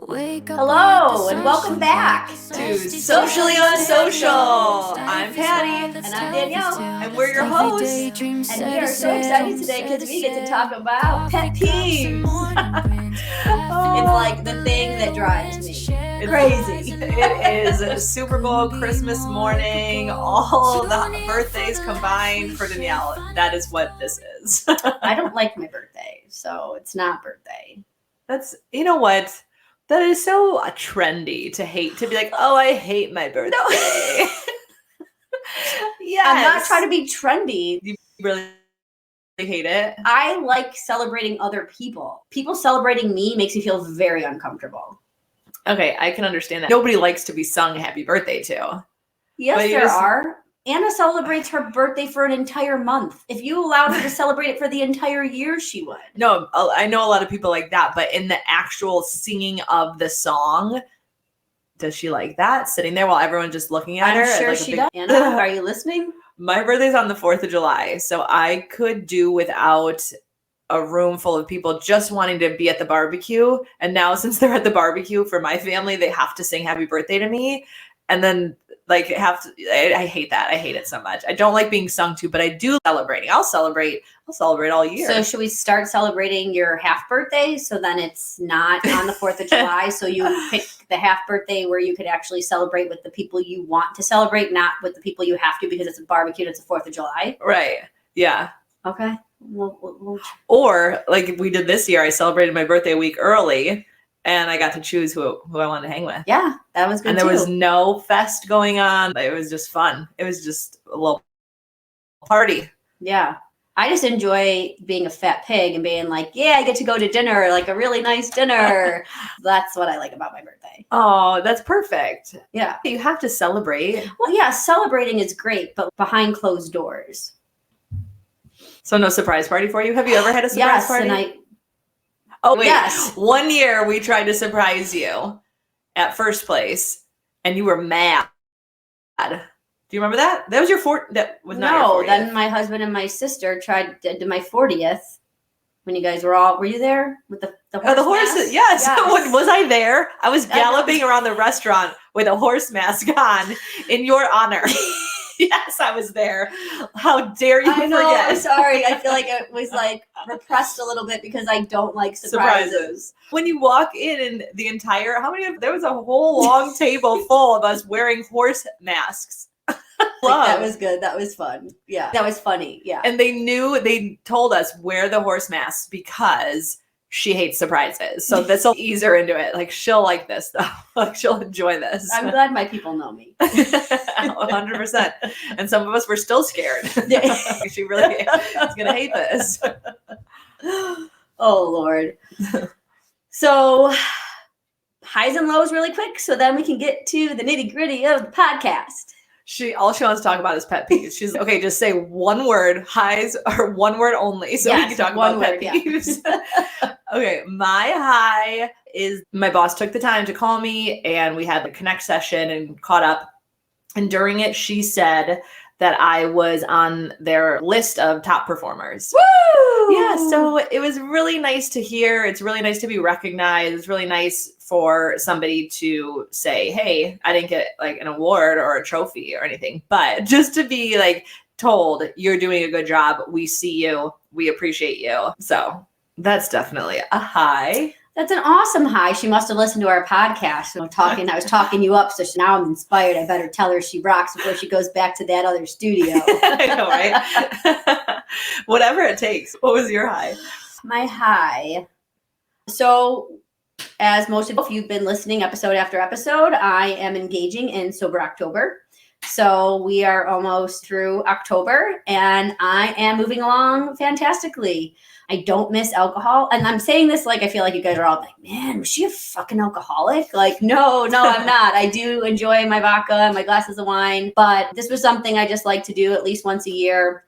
Hello and welcome back to Socially Unsocial. I'm Patty. And I'm Danielle. And we're your hosts. And we are so excited today because we get to talk about pet peeves. It's like the thing that drives me crazy. It is Super Bowl, Christmas morning, all the birthdays combined for Danielle. That is what this is. I don't like my birthday, so it's not birthday. That's, you know what? That is so trendy to hate, to be like, oh, I hate my birthday. No. Yes. I'm not trying to be trendy. You really hate it? I like celebrating other people. People celebrating me makes me feel very uncomfortable. Okay, I can understand that. Nobody likes to be sung happy birthday to. Yes, there are. Anna celebrates her birthday for an entire month. If you allowed her to celebrate it for the entire year, she would. No, I know a lot of people like that, but in the actual singing of the song, does she like that? Sitting there while everyone's just looking at her? I'm sure like she does. Anna, are you listening? My birthday's on the 4th of July, so I could do without a room full of people just wanting to be at the barbecue. And now since they're at the barbecue for my family, they have to sing happy birthday to me. And then I hate that. I hate it so much. I don't like being sung to, but I do celebrating. I'll celebrate all year. So should we start celebrating your half birthday? So then it's not on the 4th of July. So you pick the half birthday where you could actually celebrate with the people you want to celebrate, not with the people you have to because it's a barbecue. It's the 4th of July. Right. Yeah. Okay. We'll Or like we did this year, I celebrated my birthday a week early. And I got to choose who I wanted to hang with. Yeah, that was good. And there was no fest going on. It was just fun. It was just a little party. Yeah. I just enjoy being a fat pig and being like, yeah, I get to go to dinner, like a really nice dinner. That's what I like about my birthday. Oh, that's perfect. Yeah. You have to celebrate. Well, yeah, celebrating is great, but behind closed doors. So no surprise party for you? Have you ever had a surprise party? And Oh, wait. Yes. One year we tried to surprise you at first place and you were mad. Do you remember that? That was your that was not your 40th. Then my husband and my sister did my 40th when you guys were you there with the horse the horses? mask? Yes. Was I there? I was galloping around the restaurant with a horse mask on in your honor. Yes, I was there. How dare you forget? I'm sorry. I feel like it was like repressed a little bit because I don't like surprises. When you walk in and there was a whole long table full of us wearing horse masks. That was good. That was fun. Yeah. That was funny. Yeah. And they told us wear the horse masks because she hates surprises. So this will ease her into it. Like she'll like this though. Like she'll enjoy this. I'm glad my people know me. 100%. And some of us were still scared. She really is going to hate this. Oh, Lord. So highs and lows really quick. So then we can get to the nitty gritty of the podcast. All she wants to talk about is pet peeves. She's okay. Just say one word, highs, or one word only, so we can talk about pet peeves. Yeah. Okay, my high is my boss took the time to call me, and we had the connect session and caught up. And during it, she said that I was on their list of top performers. Woo! Yeah, so it was really nice to hear. It's really nice to be recognized. It's really nice for somebody to say, hey, I didn't get like an award or a trophy or anything, but just to be like told you're doing a good job. We see you. We appreciate you. So that's definitely a high. That's an awesome high. She must have listened to our podcast. I was talking you up, so now I'm inspired. I better tell her she rocks before she goes back to that other studio. I know, right? Whatever it takes. What was your high? My high. So, as most of you've been listening episode after episode, I am engaging in Sober October. So we are almost through October, and I am moving along fantastically. I don't miss alcohol. And I'm saying this like I feel like you guys are all like, man, was she a fucking alcoholic? Like, no, I'm not. I do enjoy my vodka and my glasses of wine. But this was something I just like to do at least once a year,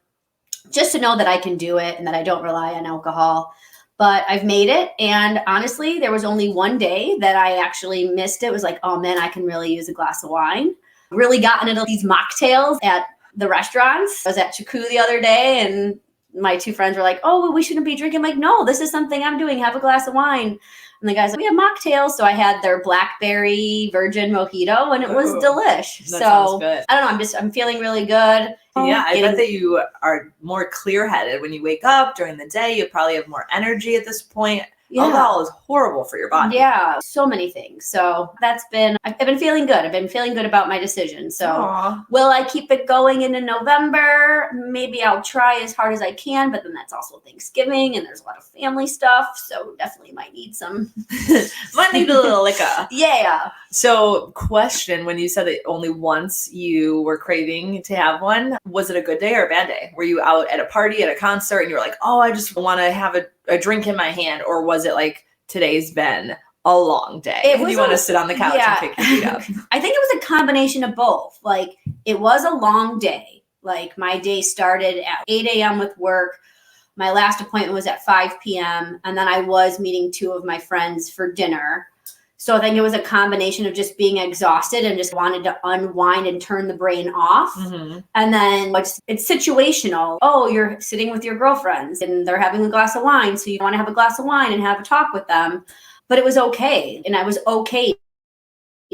just to know that I can do it and that I don't rely on alcohol. But I've made it. And honestly, there was only one day that I actually missed it. It was like, oh man, I can really use a glass of wine. Really gotten into these mocktails at the restaurants. I was at Chiku the other day and my two friends were like, oh, well, we shouldn't be drinking. I'm like, no, this is something I'm doing. Have a glass of wine. And the guy's like, we have mocktails. So I had their blackberry virgin mojito and it was delish. That sounds good. I don't know. I'm feeling really good. Yeah, I bet that you are more clear-headed when you wake up during the day. You probably have more energy at this point. Yeah. Alcohol is horrible for your body. Yeah, so many things. So I've been feeling good. I've been feeling good about my decision. So Will I keep it going into November? Maybe I'll try as hard as I can, but then that's also Thanksgiving and there's a lot of family stuff. So definitely might need might need a little liquor. Yeah. So question, when you said that only once you were craving to have one, was it a good day or a bad day? Were you out at a party, at a concert, and you were like, oh, I just want to have a drink in my hand? Or was it like, today's been a long day? You want to sit on the couch and pick your feet up? I think it was a combination of both. Like, it was a long day. Like, my day started at 8 a.m. with work. My last appointment was at 5 p.m. And then I was meeting 2 of my friends for dinner. So I think it was a combination of just being exhausted and just wanted to unwind and turn the brain off. Mm-hmm. And then it's situational. Oh, you're sitting with your girlfriends and they're having a glass of wine. So you want to have a glass of wine and have a talk with them. But it was okay. And I was okay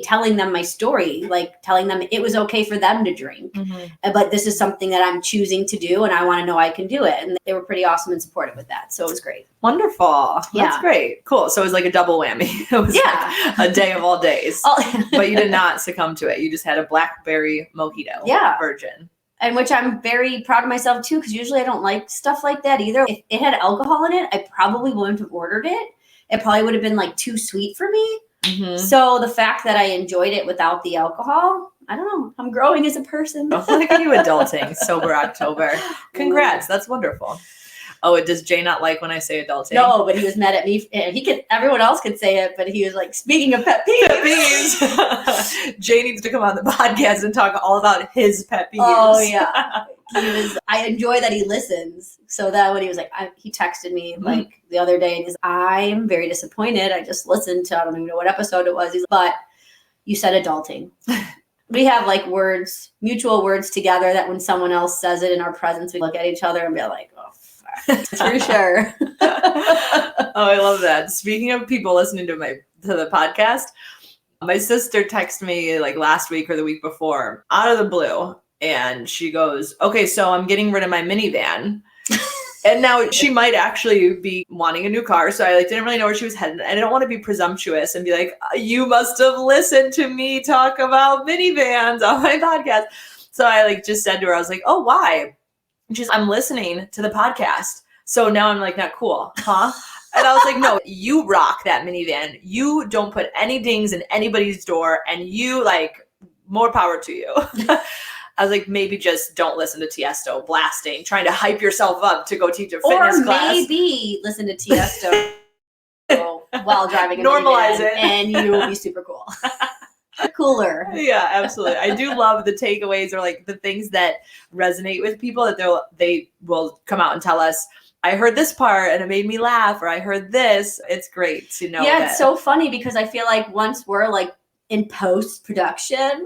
telling them my story, like telling them it was okay for them to drink. Mm-hmm. But this is something that I'm choosing to do and I want to know I can do it. And they were pretty awesome and supportive with that. So it was great. Wonderful. Yeah. That's great. Cool. So it was like a double whammy. It was like a day of all days. But you did not succumb to it. You just had a blackberry mojito. Yeah. Virgin. And which I'm very proud of myself too, because usually I don't like stuff like that either. If it had alcohol in it, I probably wouldn't have ordered it. It probably would have been like too sweet for me. Mm-hmm. So the fact that I enjoyed it without the alcohol, I don't know. I'm growing as a person. Look at you adulting. Sober October. Congrats. That's wonderful. Oh, does Jay not like when I say adulting? No, but he was mad at me. Everyone else could say it, but he was like, speaking of pet peeves. Pet peeves. Jay needs to come on the podcast and talk all about his pet peeves. Oh, yeah. I enjoy that he listens. So that when he was like, he texted me like the other day and he's, I'm very disappointed. I just listened to, I don't even know what episode it was. But you said adulting. We have like mutual words together that when someone else says it in our presence, we look at each other and be like, oh, for sure. Oh, I love that. Speaking of people listening to the podcast, my sister texted me like last week or the week before out of the blue. And she goes, okay, so I'm getting rid of my minivan. And now she might actually be wanting a new car. So I didn't really know where she was headed. And I don't want to be presumptuous and be like, you must have listened to me talk about minivans on my podcast. So I just said to her, I was like, oh, why? And she's, I'm listening to the podcast. So now I'm like, not cool, huh? And I was like, no, you rock that minivan. You don't put any dings in anybody's door. And you more power to you. I was like, maybe just don't listen to Tiesto blasting, trying to hype yourself up to go teach a fitness class. Or maybe listen to Tiesto while driving a normalize it. And you will be super cool. Cooler. Yeah, absolutely. I do love the takeaways or the things that resonate with people that they will come out and tell us, I heard this part and it made me laugh, or I heard this. It's great to know. Yeah, it's so funny because I feel like once we're in post-production,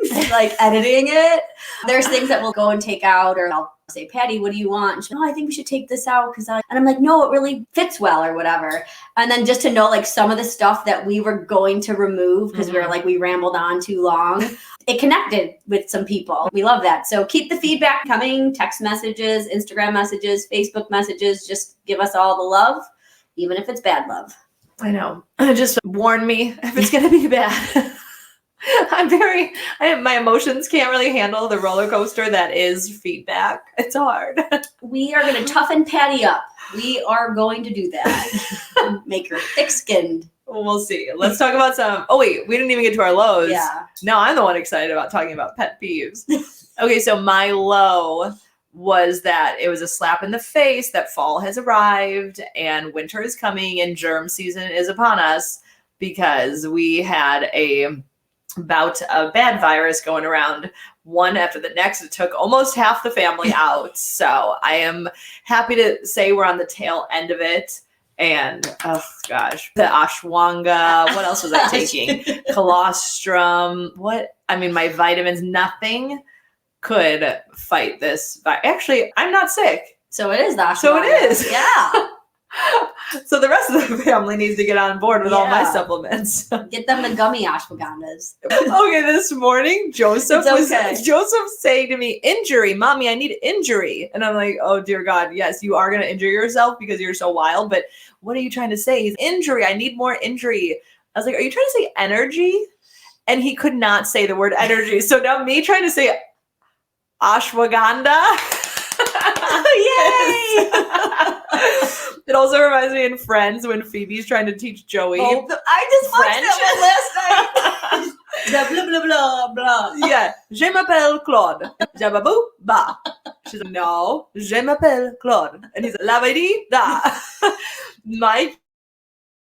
editing it, there's things that we'll go and take out, or I'll say, Patty, what do you want? And she's like, I think we should take this out and I'm like, no, it really fits well or whatever. And then just to know some of the stuff that we were going to remove because we rambled on too long, it connected with some people. We love that. So keep the feedback coming, text messages, Instagram messages, Facebook messages, just give us all the love, even if it's bad love. I know. Just warn me if it's going to be bad. My emotions can't really handle the roller coaster that is feedback. It's hard. We are going to toughen Patty up. We are going to do that. Make her thick-skinned. We'll see. Let's talk about some. Oh, wait, we didn't even get to our lows. Yeah. Now I'm the one excited about talking about pet peeves. Okay, so my low was that it was a slap in the face that fall has arrived and winter is coming and germ season is upon us because we had about a bad virus going around one after the next. It took almost half the family out. So I am happy to say we're on the tail end of it. And oh gosh, the ashwagandha, what else was I taking? Colostrum, my vitamins, nothing could fight this. Actually, I'm not sick. So it is the ashwagandha. So it is. Yeah. So the rest of the family needs to get on board with all my supplements. Get them the gummy ashwagandhas. Okay, this morning Joseph saying to me, injury, mommy, I need injury. And I'm like, oh dear God, yes, you are gonna injure yourself because you're so wild, but what are you trying to say? He's injury, I need more injury. I was like, are you trying to say energy? And he could not say the word energy. So now me trying to say ashwagandha. Yay! It also reminds me in Friends when Phoebe's trying to teach Joey. Oh, I just watched that one last night. Blah, blah, blah, blah. Yeah. Je m'appelle Claude. Jababoo, ba. She's like, no, je m'appelle Claude. And he's like, la di da. My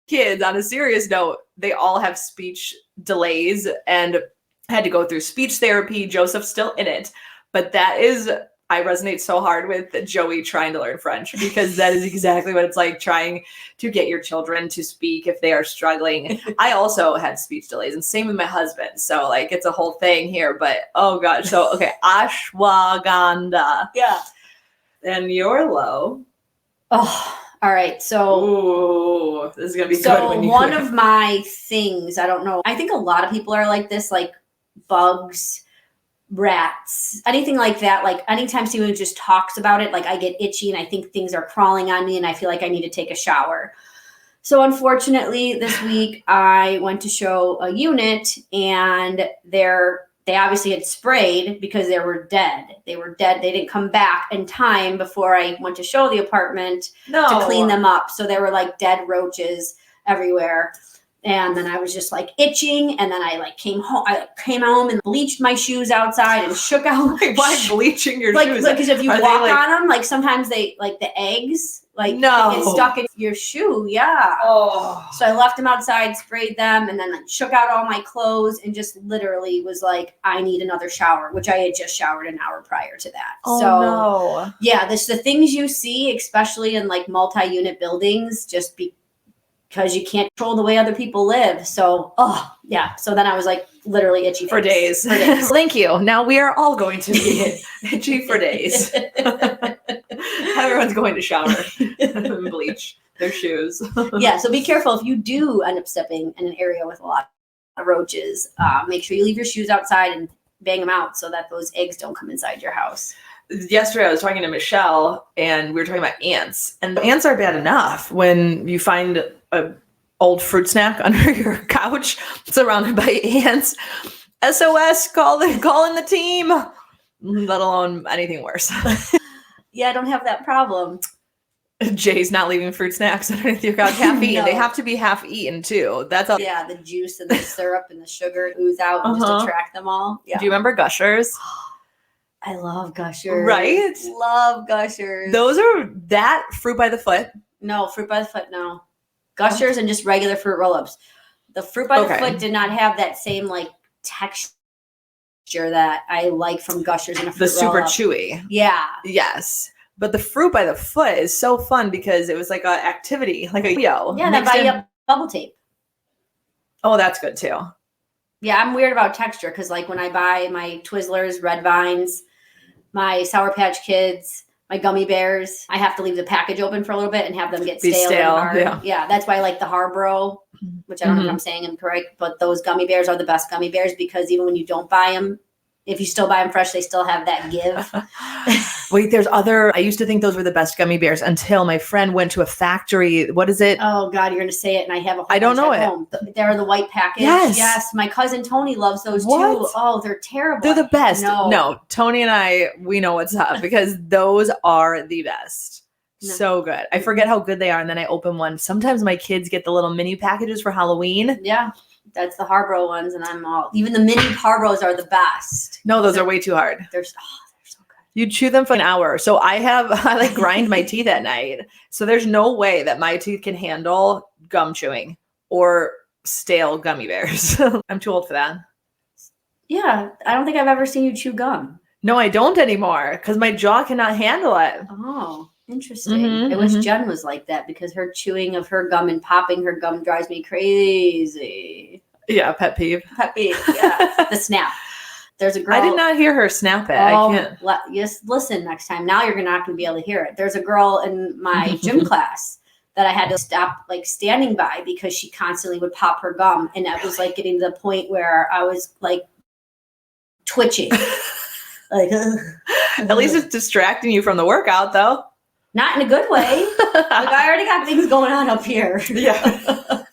kids, on a serious note, they all have speech delays and had to go through speech therapy. Joseph's still in it. But that is... I resonate so hard with Joey trying to learn French because that is exactly what it's like trying to get your children to speak if they are struggling. I also had speech delays and same with my husband. So like it's a whole thing here, but oh God. So, okay. Ashwagandha. Yeah. And you're low. Oh, all right. So, ooh, this is going to be good. So one of my things, I don't know. I think a lot of people are like this, like bugs, rats, anything like that. Like anytime someone just talks about it, like I get itchy and I think things are crawling on me and I feel like I need to take a shower. So unfortunately this week I went to show a unit and they obviously had sprayed because they were dead. They were dead. They didn't come back in time before I went to show the apartment to clean them up. So there were like dead roaches everywhere. And then I was just like itching, and then I like came home and bleached my shoes outside and shook out. Why bleaching your shoes? Like, because if you walk on them, like sometimes they like the eggs get stuck in your shoe. Yeah. Oh. So I left them outside, sprayed them, and then like shook out all my clothes, and just literally was like, I need another shower, which I had just showered an hour prior to that. Oh, so no. Yeah, the things you see, especially in like multi-unit buildings, just because you can't control the way other people live. So, so then I was like literally itchy for days. Thank you. Now we are all going to be itchy for days. Everyone's going to shower and bleach their shoes. Yeah, so be careful if you do end up stepping in an area with a lot of roaches. Make sure you leave your shoes outside and bang them out so that those eggs don't come inside your house. Yesterday I was talking to Michelle and we were talking about ants, and ants are bad enough when you find a old fruit snack under your couch surrounded by ants. SOS, call in the team, let alone anything worse. Yeah, I don't have that problem. Jay's not leaving fruit snacks underneath your couch half eaten. No. They have to be half eaten too. That's all. Yeah, the juice and the syrup and the sugar ooze out just to track them all. Yeah. Do you remember Gushers? I love Gushers. Right? Love Gushers. Those are that fruit by the foot. No, fruit by the foot, no. Gushers and just regular fruit roll-ups. The fruit by the foot did not have that same like texture that I like from Gushers in a fruit super roll-up. Chewy. Yeah. Yes. But the fruit by the foot is so fun because it was like an activity, like a yo. Yeah, they buy you bubble tape. Oh, that's good too. Yeah, I'm weird about texture because like when I buy my Twizzlers, Red Vines, my Sour Patch Kids, my gummy bears, I have to leave the package open for a little bit and have them get stale and hard. Yeah, that's why I like the Harborough, which I don't know if I'm saying incorrect, but those gummy bears are the best gummy bears because even when you don't buy them, if you still buy them fresh, they still have that give. Wait, I used to think those were the best gummy bears until my friend went to a factory. What is it? Oh God, you're going to say it and I have a whole I don't know it. Home. They're the white package. Yes. My cousin Tony loves those too. Oh, they're terrible. They're the best. No, Tony and we know what's up because those are the best. No. So good. I forget how good they are. And then I open one. Sometimes my kids get the little mini packages for Halloween. Yeah. That's the Harborough ones, and even the mini Harboroughs are the best. No, those are way too hard. They're so good. You chew them for an hour. So I like grind my teeth at night. So there's no way that my teeth can handle gum chewing or stale gummy bears. I'm too old for that. Yeah, I don't think I've ever seen you chew gum. No, I don't anymore because my jaw cannot handle it. Oh, interesting. I wish Jen was like that because her chewing of her gum and popping her gum drives me crazy. Yeah, pet peeve. Yeah. The snap. There's a girl. I did not hear her snap it. I can't. Just listen next time. Now you're not going to be able to hear it. There's a girl in my gym class that I had to stop like standing by because she constantly would pop her gum. And I was like getting to the point where I was like twitching. Like, at least it's distracting you from the workout though. Not in a good way. Like I already got things going on up here. Yeah.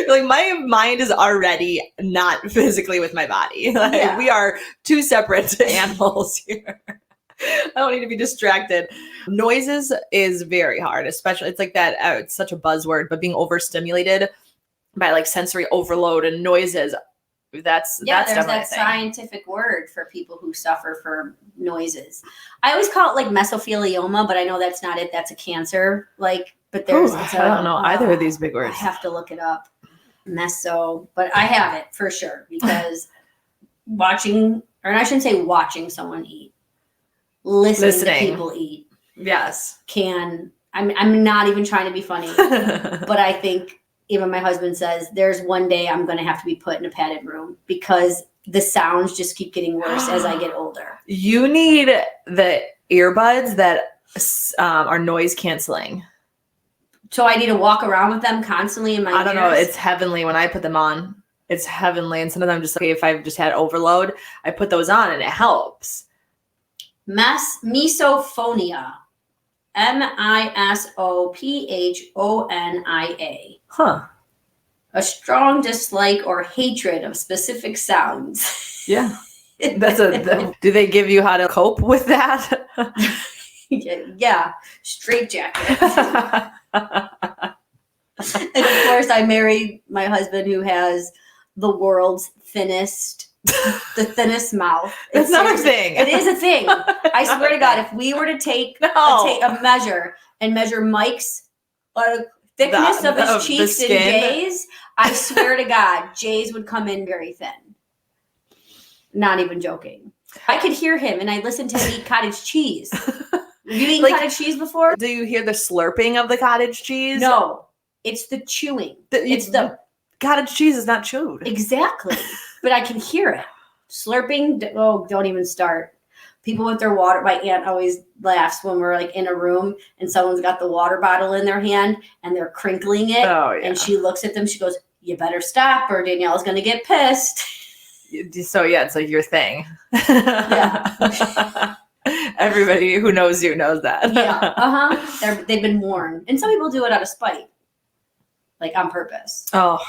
Like my mind is already not physically with my body. Like we are two separate animals here. I don't need to be distracted. Noises is very hard, especially it's like that. It's such a buzzword, but being overstimulated by like sensory overload and noises. That's there's that scientific word for people who suffer from noises. I always call it like mesothelioma, but I know that's not it. That's a cancer. Like, but there's I don't know either of these big words. I have to look it up. But I have it for sure because watching, or I shouldn't say watching someone eat, listening to people eat. Yes. I'm not even trying to be funny, but I think even my husband says there's one day I'm going to have to be put in a padded room because the sounds just keep getting worse as I get older. You need the earbuds that are noise canceling. So I need to walk around with them constantly in my ears? I don't know. It's heavenly when I put them on. It's heavenly. And sometimes I'm just like, if I've just had overload, I put those on and it helps. Misophonia. Misophonia. Huh. A strong dislike or hatred of specific sounds. Yeah. Do they give you how to cope with that? Yeah. Straight jacket. And of course I married my husband who has the world's thinnest mouth. It's not a thing. It is a thing. I swear to God, if we were to take a measure and measure Mike's thickness of his cheeks and Jay's, I swear to God, Jay's would come in very thin. Not even joking. I could hear him and I listened to him eat cottage cheese. Have you eaten cottage cheese before? Do you hear the slurping of the cottage cheese? No. It's the chewing. The cottage cheese is not chewed. Exactly. But I can hear it. Slurping. Oh, don't even start. People with their water. My aunt always laughs when we're like in a room and someone's got the water bottle in their hand and they're crinkling it. Oh, yeah. And she looks at them. She goes, "You better stop or Danielle's going to get pissed." So yeah, it's like your thing. Yeah. Everybody who knows you knows that. Yeah. They've been warned. And some people do it out of spite. Like on purpose. Oh,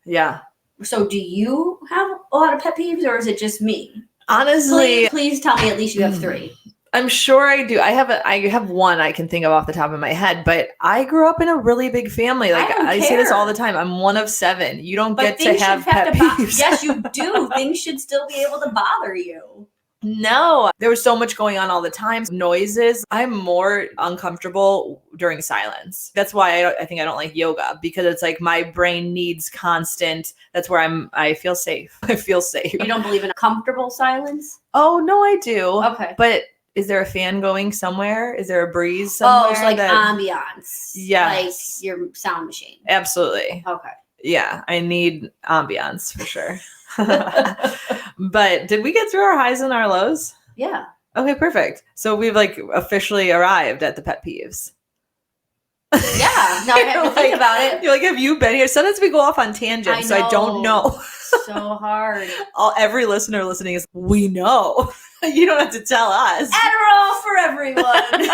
yeah. So do you have a lot of pet peeves or is it just me? Honestly. Please tell me at least you have 3. I'm sure I do. I have one I can think of off the top of my head, but I grew up in a really big family. Like I say this all the time. I'm one of 7. You don't get to have pet peeves. Yes, you do. Things should still be able to bother you. No, there was so much going on all the time. Noises. I'm more uncomfortable during silence. That's why I think I don't like yoga because it's like my brain needs constant. That's where I feel safe. I feel safe. You don't believe in a comfortable silence? Oh, no, I do. Okay. But is there a fan going somewhere? Is there a breeze somewhere? Oh, it's like ambiance. Yes. Like your sound machine. Absolutely. Okay. Yeah, I need ambiance for sure. But did we get through our highs and our lows? Yeah. Okay, perfect. So we've like officially arrived at the pet peeves. Yeah. No, I have to think about it. You're like, have you been here? Sometimes we go off on tangents, so I don't know. So hard. Every listener listening is, we know. You don't have to tell us. Adderall for everyone.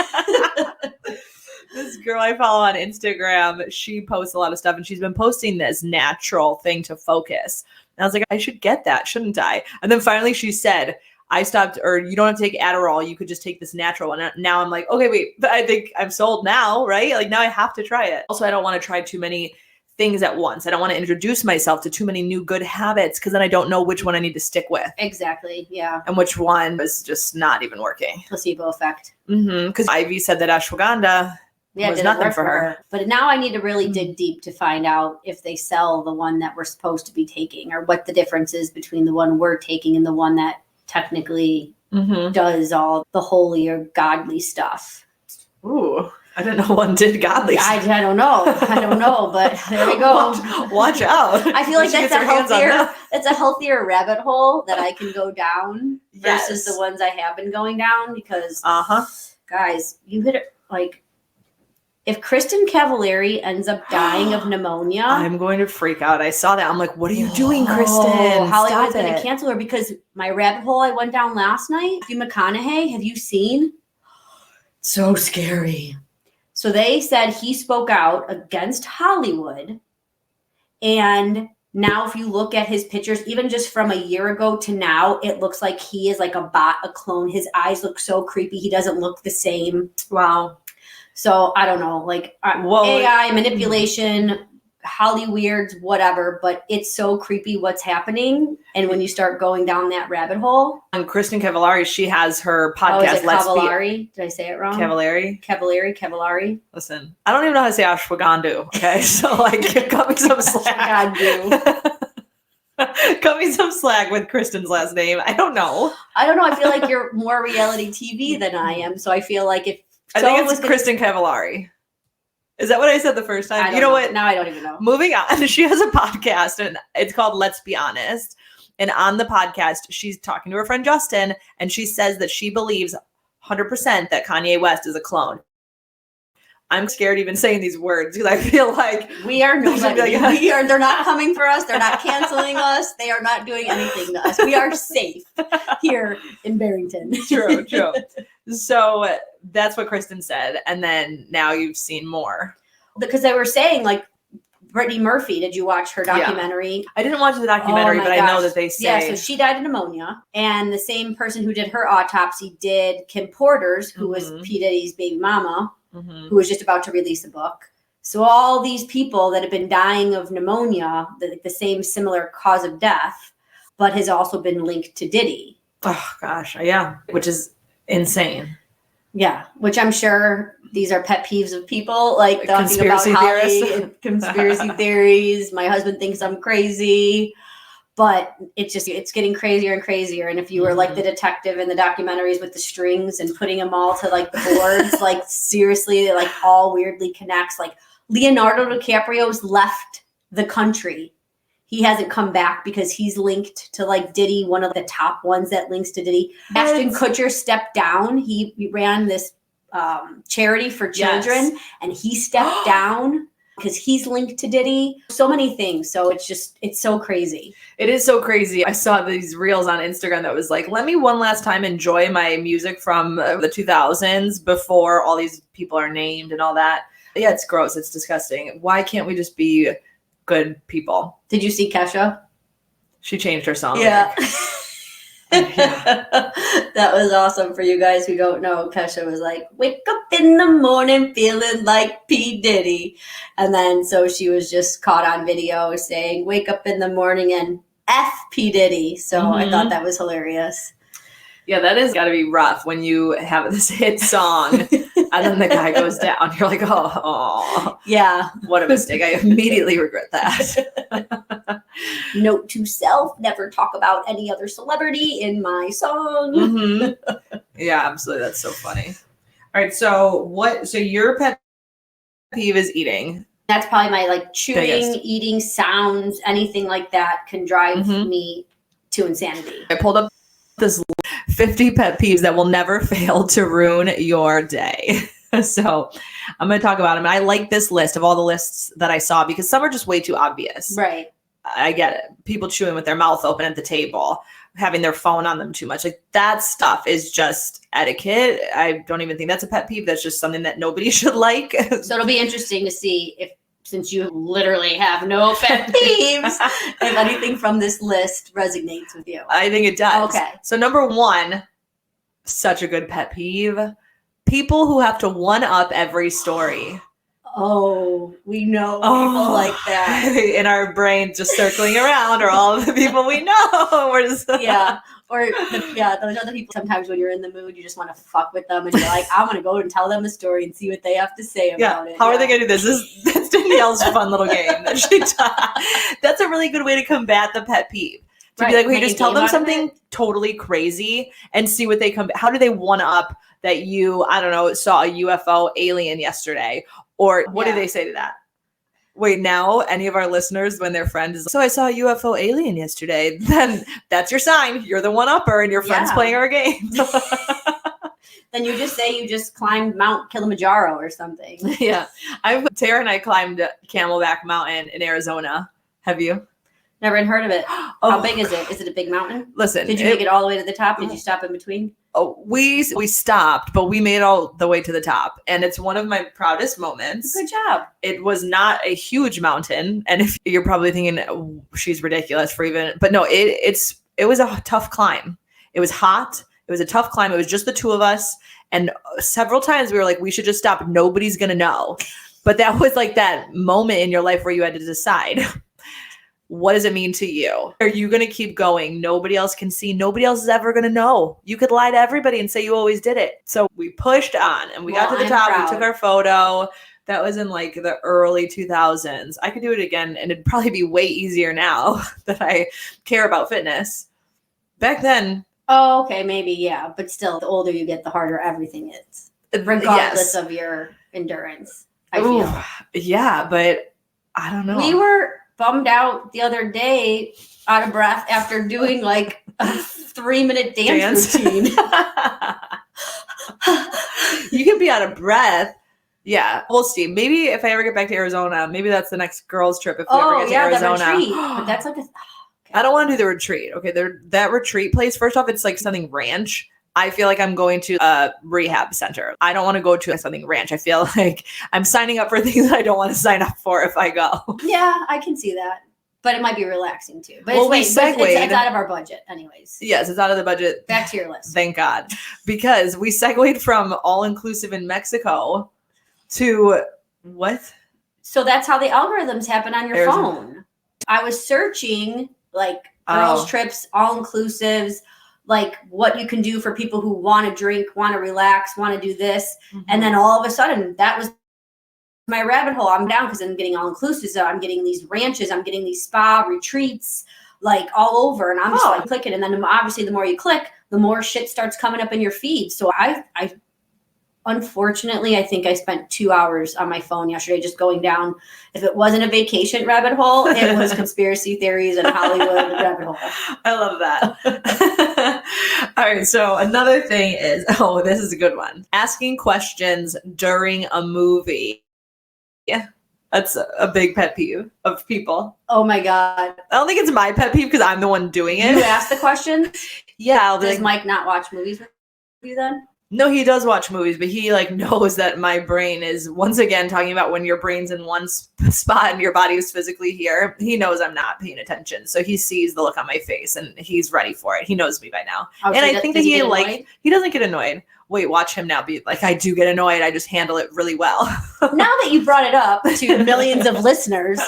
This girl I follow on Instagram, she posts a lot of stuff and she's been posting this natural thing to focus. And I was like, I should get that, shouldn't I? And then finally she said, I stopped, or you don't have to take Adderall. You could just take this natural one. And now I'm like, okay, wait, but I think I'm sold now, right? Like now I have to try it. Also, I don't want to try too many things at once. I don't want to introduce myself to too many new good habits because then I don't know which one I need to stick with. Exactly. Yeah. And which one is just not even working. Placebo effect. Because Ivy said that ashwagandha was nothing for her. But now I need to really dig deep to find out if they sell the one that we're supposed to be taking or what the difference is between the one we're taking and the one that technically does all the holy or godly stuff. Ooh, I didn't know one did godly stuff. I don't know, but there we go. Watch out. I feel like that's a healthier rabbit hole that I can go down versus the ones I have been going down because guys, you hit it like if Kristen Cavallari ends up dying of pneumonia, I'm going to freak out. I saw that. I'm like, what are you doing, Kristen? Hollywood's going to cancel her because my rabbit hole I went down last night, Matthew McConaughey, have you seen? So scary. So they said he spoke out against Hollywood. And now if you look at his pictures, even just from a year ago to now, it looks like he is like a bot, a clone. His eyes look so creepy. He doesn't look the same. Wow. So I don't know, like AI manipulation, Hollyweirds, whatever, but it's so creepy what's happening. And when you start going down that rabbit hole. And Kristen Cavallari, she has her podcast. Oh, is it Cavallari? Did I say it wrong? Cavallari. Listen, I don't even know how to say ashwagandha. Okay, so like, cut me some slack. Cut me some slack with Kristen's last name. I don't know. I feel like you're more reality TV than I am, so I feel like if I think it's Kristen Cavallari. Is that what I said the first time? You know what? Now I don't even know. Moving on. She has a podcast and it's called Let's Be Honest. And on the podcast, she's talking to her friend Justin and she says that she believes 100% that Kanye West is a clone. I'm scared even saying these words because I feel like we are nobody. They're not coming for us. They're not canceling us. They are not doing anything to us. We are safe here in Barrington. True. So that's what Kristen said. And then now you've seen more. Because they were saying like Brittany Murphy, did you watch her documentary? Yeah. I didn't watch the documentary, but I know that they say. Yeah, so she died of pneumonia. And the same person who did her autopsy did Kim Porter's, who was P. Diddy's baby mama. Who was just about to release a book. So all these people that have been dying of pneumonia, the same similar cause of death, but has also been linked to Diddy. Oh, gosh. Yeah. Which is insane. Yeah. Which I'm sure these are pet peeves of people. Like talking about Holly and conspiracy theories. My husband thinks I'm crazy. But it's getting crazier and crazier. And if you were like the detective in the documentaries with the strings and putting them all to like the boards, like seriously, it like all weirdly connects. Like Leonardo DiCaprio's left the country. He hasn't come back because he's linked to like Diddy, one of the top ones that links to Diddy. Ashton Kutcher stepped down. He ran this charity for children and he stepped down. Because he's linked to Diddy. So many things. So it's so crazy. It is so crazy. I saw these reels on Instagram that was like, let me one last time enjoy my music from the 2000s before all these people are named and all that. Yeah, it's gross. It's disgusting. Why can't we just be good people? Did you see Kesha? She changed her song. Yeah. That was awesome. For you guys who don't know, Kesha was like, wake up in the morning feeling like P. Diddy. And then so she was just caught on video saying, wake up in the morning and F P. Diddy. So I thought that was hilarious. Yeah, that has got to be rough when you have this hit song and then the guy goes down. You're like, oh, yeah, what a mistake. I immediately regret that. Note to self, never talk about any other celebrity in my song. Yeah, absolutely. That's so funny. All right. So your pet peeve is eating. That's probably my like chewing, eating sounds, anything like that can drive me to insanity. I pulled up this 50 pet peeves that will never fail to ruin your day. So I'm going to talk about them. And I like this list of all the lists that I saw because some are just way too obvious. Right. I get it. People chewing with their mouth open at the table, having their phone on them too much. Like that stuff is just etiquette. I don't even think that's a pet peeve. That's just something that nobody should like. So it'll be interesting to see if, since you literally have no pet peeves, if anything from this list resonates with you. I think it does. Okay. So number one, such a good pet peeve. People who have to one-up every story. Oh, we know people like that. In our brain, just circling around are all of the people we know. We're just yeah. Or those other people, sometimes when you're in the mood, you just want to fuck with them and you're like, I'm going to go and tell them a story and see what they have to say about it. How are they going to do this? That's Danielle's fun little game that she taught. That's a really good way to combat the pet peeve. To be like, okay, just tell them something totally crazy and see what they come. How do they one up that you, I don't know, saw a UFO alien yesterday? Or what do they say to that? Wait, now any of our listeners, when their friend is, so I saw a UFO alien yesterday, then that's your sign. You're the one-upper and your friend's playing our game. Then you just say you just climbed Mount Kilimanjaro or something. Yeah. Tara and I climbed Camelback Mountain in Arizona. Have you? Never even heard of it. How big is it? Is it a big mountain? Listen. Did you make it all the way to the top? Did you stop in between? Oh, we stopped, but we made it all the way to the top. And it's one of my proudest moments. Good job. It was not a huge mountain. And if you're probably thinking, oh, she's ridiculous for even, but no, it was a tough climb. It was hot. It was a tough climb. It was just the two of us. And several times we were like, we should just stop. Nobody's going to know. But that was like that moment in your life where you had to decide. What does it mean to you? Are you going to keep going? Nobody else can see. Nobody else is ever going to know. You could lie to everybody and say you always did it. So we pushed on and we got to the top. Proud. We took our photo. That was in like the early 2000s. I could do it again and it'd probably be way easier now that I care about fitness. Back then. Oh, okay. Maybe. Yeah. But still, the older you get, the harder everything is. Regardless of your endurance. I feel. Yeah. But I don't know. We were bummed out the other day, out of breath after doing like a 3-minute dance routine. You can be out of breath. Yeah, we'll see. Maybe if I ever get back to Arizona, maybe that's the next girls' trip. If we ever get to Arizona, that retreat. But that's like I don't want to do the retreat. Okay, that retreat place. First off, it's like something ranch. I feel like I'm going to a rehab center. I don't want to go to something ranch. I feel like I'm signing up for things that I don't want to sign up for if I go. Yeah, I can see that. But it might be relaxing too. But it's out of our budget anyways. Yes, it's out of the budget. Back to your list. Thank God. Because we segued from all-inclusive in Mexico to what? So that's how the algorithms happen on your phone. I was searching like girls' trips, all-inclusives, like what you can do for people who want to drink, want to relax, want to do this. Mm-hmm. And then all of a sudden that was my rabbit hole. I'm down because I'm getting all inclusive. So I'm getting these ranches, I'm getting these spa retreats, like all over. And I'm just like clicking. And then obviously the more you click, the more shit starts coming up in your feed. So I unfortunately, I think I spent 2 hours on my phone yesterday just going down. If it wasn't a vacation rabbit hole, it was conspiracy theories and Hollywood rabbit hole. I love that. All right. So another thing is, this is a good one. Asking questions during a movie. Yeah. That's a big pet peeve of people. Oh my God. I don't think it's my pet peeve because I'm the one doing it. You ask the question? Yeah. Does Mike not watch movies with you then? No, he does watch movies, but he like knows that my brain is, once again, talking about when your brain's in one spot and your body is physically here. He knows I'm not paying attention. So he sees the look on my face and he's ready for it. He knows me by now. And I think that he doesn't get annoyed. Wait, watch him now be like, I do get annoyed. I just handle it really well. Now that you brought it up to millions of listeners,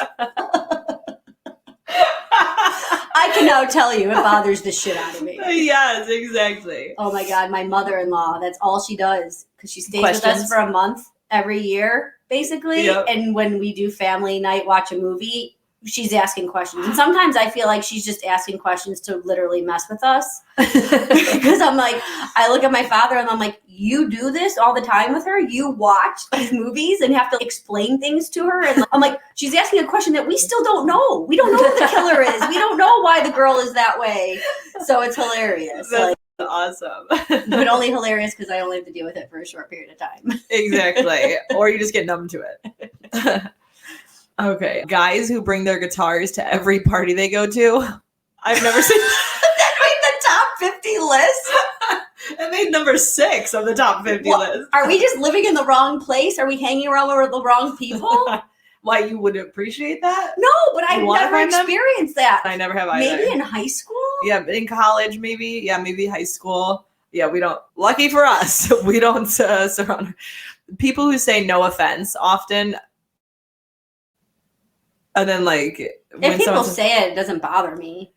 I can now tell you it bothers the shit out of me. Yes, exactly. Oh my God, my mother-in-law, that's all she does because she stays with us for a month every year, basically. Yep. And when we do family night, watch a movie, she's asking questions. And sometimes I feel like she's just asking questions to literally mess with us. Because I'm like, I look at my father and I'm like, you do this all the time with her? You watch these movies and have to explain things to her? And I'm like, she's asking a question that we still don't know. We don't know who the killer is. We don't know why the girl is that way. So it's hilarious. That's awesome. But only hilarious because I only have to deal with it for a short period of time. Exactly. Or you just get numb to it. Okay. Guys who bring their guitars to every party they go to. I've never seen that made the top 50 list. It made number 6 of the top 50 list. Are we just living in the wrong place? Are we hanging around with the wrong people? Why, you wouldn't appreciate that? No, but I've never experienced that. I never have either. Maybe in high school? Yeah, in college maybe. Yeah, maybe high school. Yeah, we don't. Lucky for us, we don't surround people who say no offense often. And then like if people say it doesn't bother me.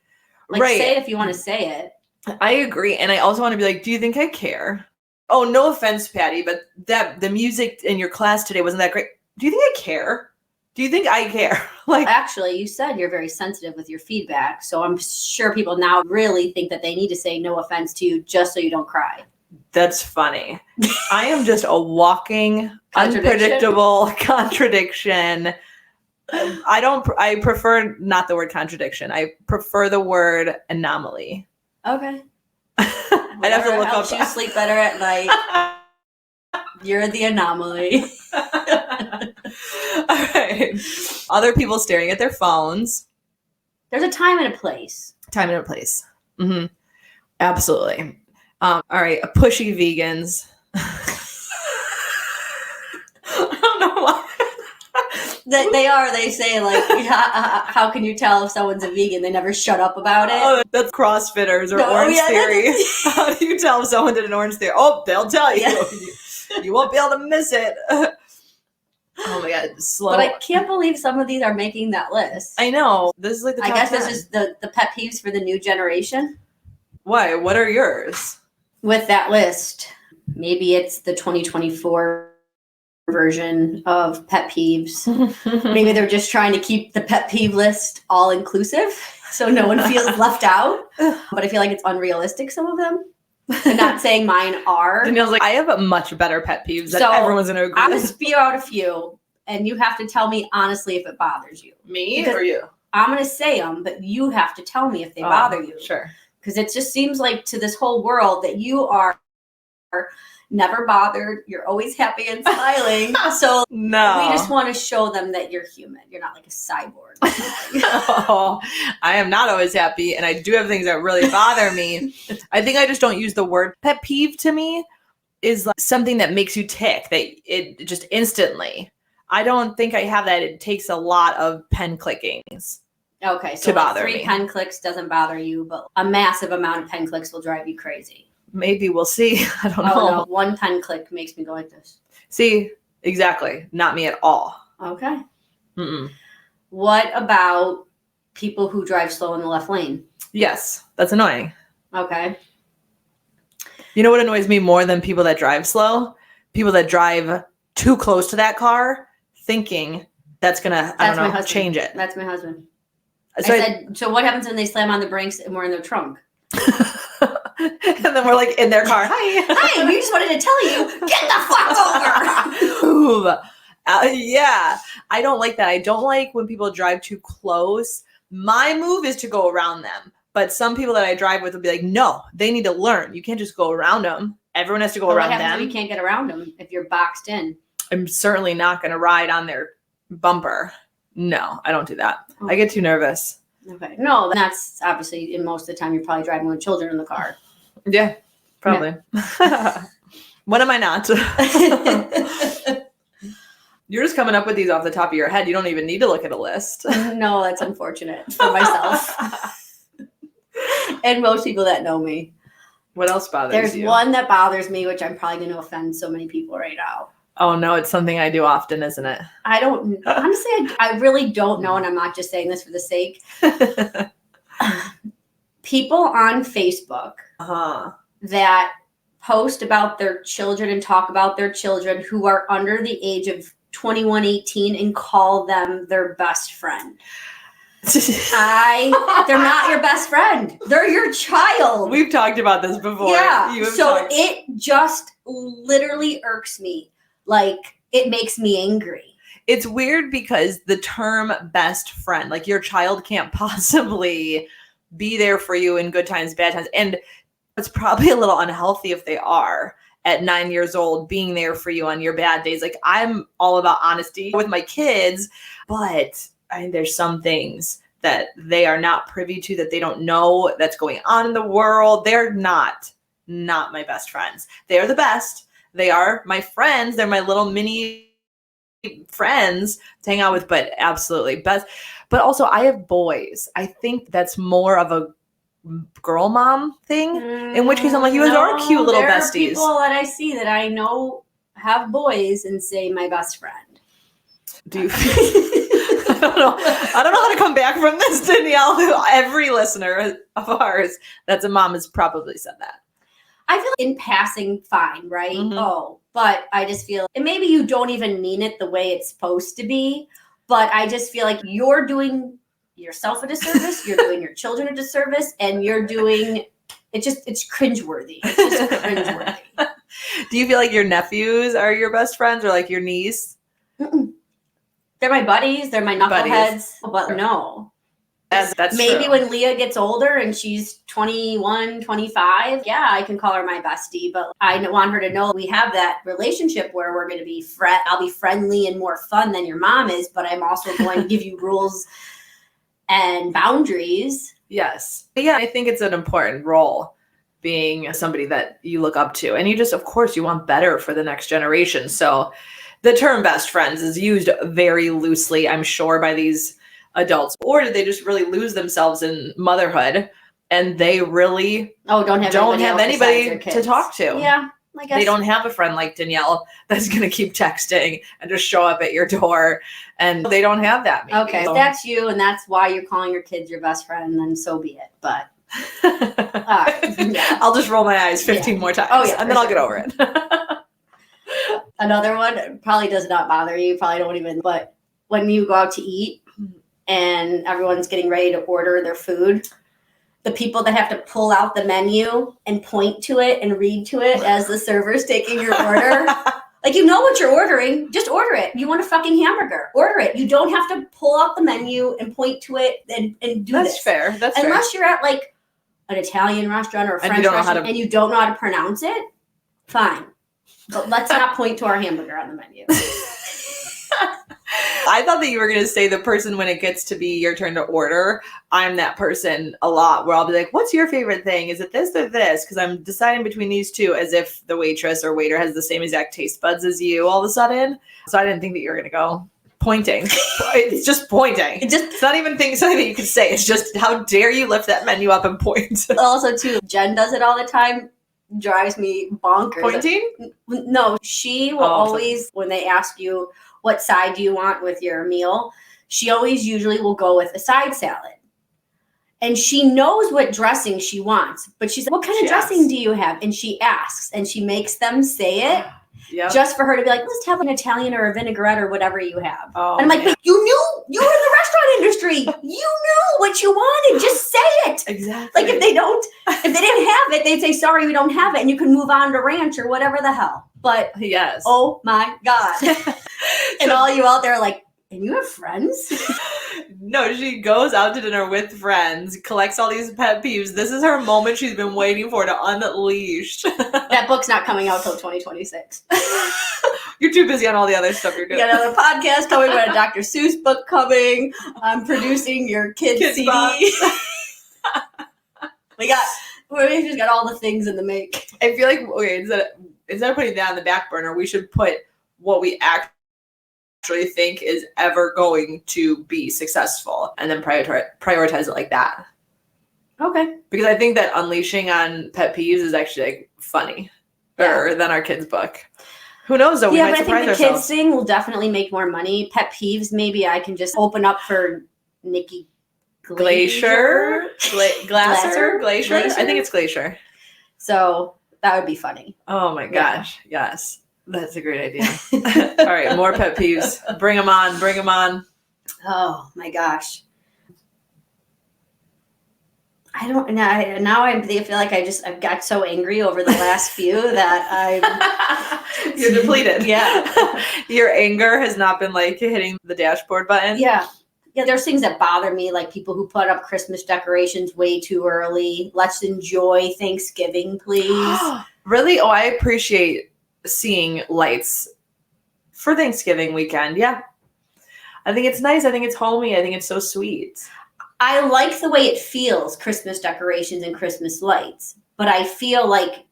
Like say it if you want to say it. I agree. And I also want to be like, do you think I care? Oh, no offense, Patty, but the music in your class today wasn't that great. Do you think I care? Do you think I care? Like, actually, you said you're very sensitive with your feedback. So I'm sure people now really think that they need to say no offense to you just so you don't cry. That's funny. I am just a walking, unpredictable contradiction. I prefer not the word contradiction. I prefer the word anomaly. Okay. I'd have to look up. Helps you sleep better at night. You're the anomaly. All right. Other people staring at their phones. There's a time and a place. Time and a place. Mm-hmm. Absolutely. All right. Pushy vegans. I don't know why. They say, like, how can you tell if someone's a vegan? They never shut up about it. Oh, that's CrossFitters or Orange Theory. How do you tell if someone did an Orange Theory? Oh, they'll tell you. Yeah. You won't be able to miss it. Oh my God, slow. But I can't believe some of these are making that list. I know. This is like the top 10. This is the pet peeves for the new generation. Why? What are yours? With that list, maybe it's the 2024 version of pet peeves. Maybe they're just trying to keep the pet peeve list all inclusive so no one feels left out. But I feel like it's unrealistic, some of them. I'm not saying mine are. Danielle's like, I have a much better pet peeves that everyone's going to agree I'm with. going to spew out a few, and you have to tell me honestly if it bothers you. Me or you? I'm going to say them, but you have to tell me if they bother you. Sure. Because it just seems like to this whole world that you are never bothered. You're always happy and smiling. So no, we just want to show them that you're human. You're not like a cyborg. No, I am not always happy. And I do have things that really bother me. I think I just don't use the word pet peeve. To me is like something that makes you tick, that it just instantly. I don't think I have that. It takes a lot of pen clickings. Okay, so to bother 3 me. pen clicks doesn't bother you, but a massive amount of pen clicks will drive you crazy. Maybe we'll see. I don't know. No. 1 pen click makes me go like this. See, exactly. Not me at all. Okay. Mm-mm. What about people who drive slow in the left lane? Yes, that's annoying. Okay. You know what annoys me more than people that drive slow? People that drive too close to that car thinking that's going to, change it. That's my husband. So I said, so what happens when they slam on the brakes and we're in their trunk? And then we're like in their car. Hi, we just wanted to tell you, get the fuck over. Yeah, I don't like that. I don't like when people drive too close. My move is to go around them. But some people that I drive with will be like, no, they need to learn. You can't just go around them. Everyone has to go around them. What happens if you can't get around them if you're boxed in? I'm certainly not going to ride on their bumper. No, I don't do that. I get too nervous. Okay. No, that's obviously, in most of the time, you're probably driving with children in the car. Yeah, probably. Yeah. When am I not? You're just coming up with these off the top of your head. You don't even need to look at a list. No, that's unfortunate for myself. And most people that know me. What else bothers you? There's one that bothers me, which I'm probably going to offend so many people right now. Oh, no, it's something I do often, isn't it? I don't, honestly, I really don't know, and I'm not just saying this for the sake. People on Facebook that post about their children and talk about their children who are under the age of 21, 18 and call them their best friend. They're not your best friend. They're your child. We've talked about this before. Yeah. It just literally irks me. Like, it makes me angry. It's weird because the term best friend, like your child can't possibly be there for you in good times, bad times. And it's probably a little unhealthy if they are at 9 years old being there for you on your bad days. Like, I'm all about honesty with my kids, but there's some things that they are not privy to, that they don't know that's going on in the world. They're not my best friends. They are the best. They are my friends. They're my little mini friends to hang out with, but absolutely best. But also, I have boys. I think that's more of a girl mom thing, in which case I'm like, you guys are cute little besties. There are people that I see that I know have boys and say my best friend. Do you I don't know how to come back from this, Danielle. Every listener of ours that's a mom has probably said that. I feel like in passing, fine, right? Mm-hmm. Oh, but I just feel, and maybe you don't even mean it the way it's supposed to be, but I just feel like you're doing yourself a disservice, you're doing your children a disservice, and you're doing, it's cringeworthy. It's just cringeworthy. Do you feel like your nephews are your best friends, or like your niece? Mm-mm. They're my buddies. They're my knuckleheads. But no. That's maybe true. when Leah gets older and she's 21, 25, yeah, I can call her my bestie. But I want her to know we have that relationship where we're going to be I'll be friendly and more fun than your mom is, but I'm also going to give you rules and boundaries. Yes. Yeah, I think it's an important role, being somebody that you look up to. And you just, of course, you want better for the next generation. So the term best friends is used very loosely, I'm sure, by these adults. Or did they just really lose themselves in motherhood and they really don't have anybody to talk to? Yeah, I guess. They don't have a friend like Danielle that's going to keep texting and just show up at your door. And they don't have that. Maybe. Okay, if that's you and that's why you're calling your kids your best friend, then so be it. But I'll just roll my eyes 15 more times. Oh, yeah, and then I'll get over it. Another one probably does not bother you. Probably don't even. But when you go out to eat and everyone's getting ready to order their food, the people that have to pull out the menu and point to it and read to it as the server's taking your order. Like, you know what you're ordering. Just order it. You want a fucking hamburger. Order it. You don't have to pull out the menu and point to it and do That's this. Fair. That's Unless fair. you're at like an Italian restaurant or a French restaurant and you don't know how to pronounce it, fine. But let's not point to our hamburger on the menu. I thought that you were going to say the person when it gets to be your turn to order. I'm that person a lot where I'll be like, what's your favorite thing? Is it this or this? Because I'm deciding between these two, as if the waitress or waiter has the same exact taste buds as you all of a sudden. So I didn't think that you were going to go pointing. It's just pointing. It's not even something that you could say. It's just, how dare you lift that menu up and point? Also, too, Jen does it all the time. Drives me bonkers. Pointing? No, she will always, when they ask you, what side do you want with your meal? She always usually will go with a side salad. And she knows what dressing she wants. But she's like, what kind of dressing do you have? And she asks and she makes them say it just for her to be like, let's have an Italian or a vinaigrette or whatever you have. And I'm like, but you knew, you were in the restaurant industry. You knew what you wanted. Just say it. Exactly. Like if they didn't have it, they'd say, sorry, we don't have it. And you can move on to ranch or whatever the hell. But yes. Oh my God. And all you out there are like, and you have friends? No, she goes out to dinner with friends, collects all these pet peeves. This is her moment she's been waiting for to unleash. That book's not coming out till 2026. You're too busy on all the other stuff you're doing. We got another podcast coming. We got a Dr. Seuss book coming. I'm producing your kids CD. We just got all the things in the make. I feel like, okay, instead of putting that on the back burner, we should put what we actually think is ever going to be successful and then prioritize it like that. Okay. Because I think that unleashing on pet peeves is actually like funny than our kids' book. Who knows though? We might surprise ourselves. The kids thing will definitely make more money. Pet peeves, maybe I can just open up for Nikki Glacier? Glacier? I think it's Glacier. So that would be funny. Oh my gosh. Yeah. Yes. That's a great idea. All right. More pet peeves. Bring them on. Bring them on. Oh my gosh. I don't know. Now I feel like I've got so angry over the last few that You're depleted. Yeah. Your anger has not been like hitting the dashboard button. Yeah. Yeah, there's things that bother me, like people who put up Christmas decorations way too early. Let's enjoy Thanksgiving, please. Really? Oh, I appreciate seeing lights for Thanksgiving weekend. Yeah. I think it's nice. I think it's homey. I think it's so sweet. I like the way it feels, Christmas decorations and Christmas lights, but I feel like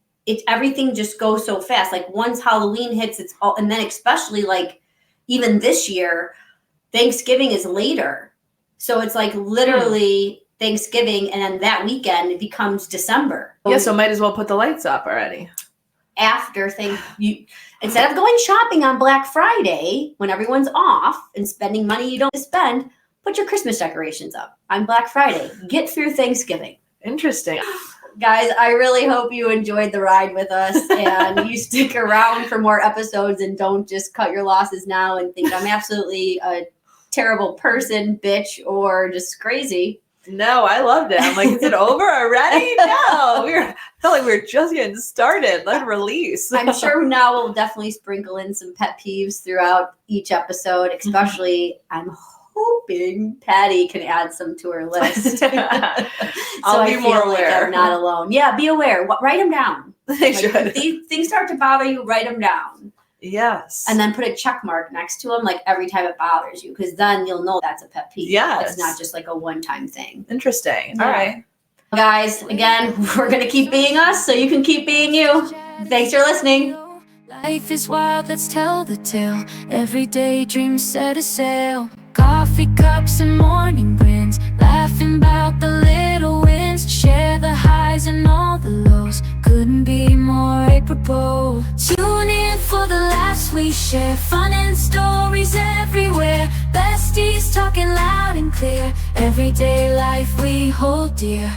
everything just goes so fast. Like once Halloween hits, it's all, and then especially like even this year, Thanksgiving is later. So it's like literally Thanksgiving and then that weekend it becomes December. Yeah, so might as well put the lights up already. After instead of going shopping on Black Friday when everyone's off and spending money you don't spend, put your Christmas decorations up on Black Friday. Get through Thanksgiving. Interesting. Guys, I really hope you enjoyed the ride with us and you stick around for more episodes and don't just cut your losses now and think I'm absolutely a terrible person, bitch, or just crazy. No, I loved it. I'm like, is it over already? No, felt like we were just getting started. Let release. I'm sure now we'll definitely sprinkle in some pet peeves throughout each episode, especially I'm hoping Patty can add some to her list. I'll be more aware. I'm not alone. Yeah, be aware. Write them down. They should. If these things start to bother you, write them down. Yes. And then put a check mark next to them, like every time it bothers you, because then you'll know that's a pet peeve. Yes. It's not just like a one-time thing. Interesting. Yeah. All right. Guys, again, we're going to keep being us so you can keep being you. Thanks for listening. Life is wild, let's tell the tale. Every day dreams set a sail. Coffee cups and morning grins, laughing about the little wins. Share the highs and all the lows, couldn't be more apropos. Tune in for the laughs we share, fun and stories everywhere. Besties talking loud and clear, everyday life we hold dear.